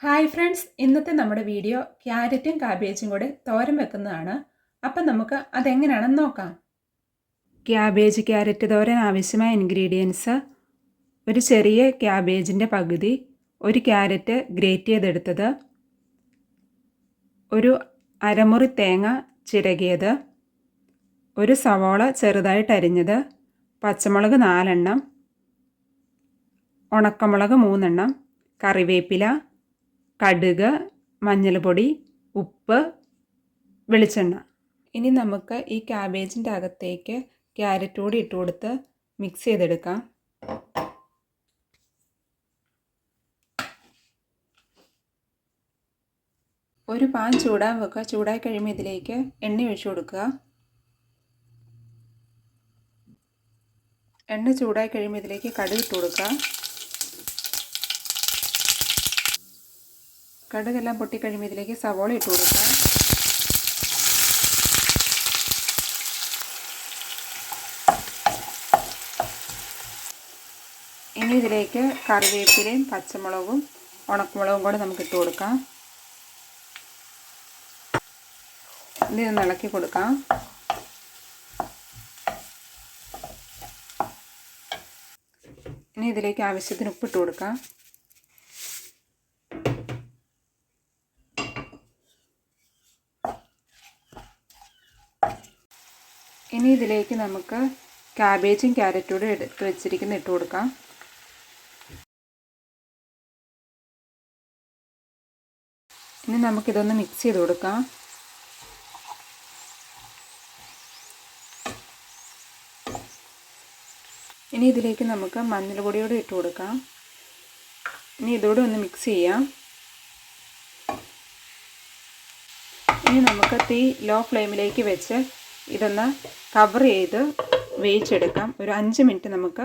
Hi friends, ഇന്നത്തെ നമ്മുടെ video ക്യാരറ്റും കാബേജും കൂടെ തോരൻ വെക്കുന്നതാണ്. അപ്പം നമുക്ക് അതെങ്ങനെയാണെന്ന് നോക്കാം. ക്യാബേജ് ക്യാരറ്റ് തോരൻ ആവശ്യമായ ഇൻഗ്രീഡിയൻസ്: ഒരു ചെറിയ ക്യാബേജിൻ്റെ പകുതി, ഒരു ക്യാരറ്റ് ഗ്രേറ്റ് ചെയ്തെടുത്തത്, ഒരു അരമുറി തേങ്ങ ചിരകിയത്, ഒരു സവോള ചെറുതായിട്ട് അരിഞ്ഞത്, പച്ചമുളക് 4 എണ്ണം, ഉണക്കമുളക് 3 എണ്ണം, കറിവേപ്പില, കടുക്, മഞ്ഞൾപ്പൊടി, ഉപ്പ്, വെളിച്ചെണ്ണ. ഇനി നമുക്ക് ഈ ക്യാബേജിൻ്റെ അകത്തേക്ക് ക്യാരറ്റ് കൂടി ഇട്ട് കൊടുത്ത് മിക്സ് ചെയ്തെടുക്കാം. ഒരു പാൻ ചൂടാൻ വെക്കുക. ചൂടായി കഴിയുമ്പോൾ ഇതിലേക്ക് എണ്ണ ഒഴിച്ചു കൊടുക്കുക. എണ്ണ ചൂടായി കഴിയുമ്പോൾ ഇതിലേക്ക് കടുക് ഇട്ട് കൊടുക്കുക. കടുകെല്ലാം പൊട്ടിക്കഴിയുമ്പോൾ ഇതിലേക്ക് സവോള ഇട്ട് കൊടുക്കുക. ഇനി ഇതിലേക്ക് കറിവേപ്പിലയും പച്ചമുളകും ഉണക്കമുളകും കൂടെ നമുക്ക് ഇട്ട് കൊടുക്കാം. ഇത് ഇളക്കി കൊടുക്കാം. ഇനി ഇതിലേക്ക് ആവശ്യത്തിന് ഉപ്പിട്ട് കൊടുക്കാം. ഇനി ഇതിലേക്ക് നമുക്ക് ക്യാബേജും ക്യാരറ്റും കൂടെ എടുത്ത് വെച്ചിരിക്കുന്ന ഇട്ട് കൊടുക്കാം. ഇനി നമുക്കിതൊന്ന് മിക്സ് ചെയ്ത് കൊടുക്കാം. ഇനി ഇതിലേക്ക് നമുക്ക് മഞ്ഞൾപ്പൊടിയോടെ ഇട്ട് കൊടുക്കാം. ഇനി ഇതോടെ ഒന്ന് മിക്സ് ചെയ്യാം. ഇനി നമുക്ക് തീ ലോ ഫ്ലെയിമിലേക്ക് വെച്ച് ഇതൊന്ന് കവർ ചെയ്ത് വേവിച്ചെടുക്കാം. ഒരു 5 മിനിറ്റ് നമുക്ക്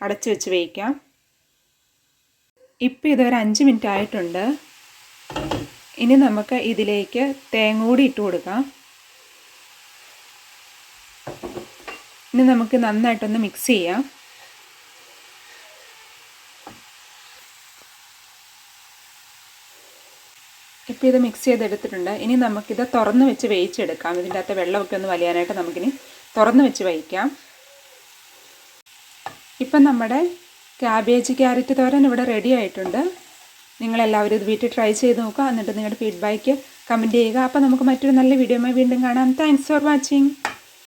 അടച്ചു വെച്ച് വേവിക്കാം. ഇപ്പോൾ ഇതൊരു 5 മിനിറ്റ് ആയിട്ടുണ്ട്. ഇനി നമുക്ക് ഇതിലേക്ക് തേങ്ങ കൂടി ഇട്ട് കൊടുക്കാം. ഇനി നമുക്ക് നന്നായിട്ടൊന്ന് മിക്സ് ചെയ്യാം. ഇപ്പോൾ ഇത് മിക്സ് ചെയ്തെടുത്തിട്ടുണ്ട്. ഇനി നമുക്കിത് തുറന്ന് വെച്ച് വേവിച്ചെടുക്കാം. ഇതിൻ്റെ അകത്ത് വെള്ളമൊക്കെ ഒന്ന് വലിയാനായിട്ട് നമുക്കിനി തുറന്ന് വെച്ച് വേവിക്കാം. ഇപ്പം നമ്മുടെ ക്യാബേജ് ക്യാരറ്റ് തോരൻ ഇവിടെ റെഡി ആയിട്ടുണ്ട്. നിങ്ങളെല്ലാവരും ഇത് വീട്ടിൽ ട്രൈ ചെയ്ത് നോക്കുക. എന്നിട്ട് നിങ്ങളുടെ ഫീഡ്ബാക്ക് കമൻറ്റ് ചെയ്യുക. അപ്പോൾ നമുക്ക് മറ്റൊരു നല്ല വീഡിയോയുമായി വീണ്ടും കാണാം. Thanks for watching.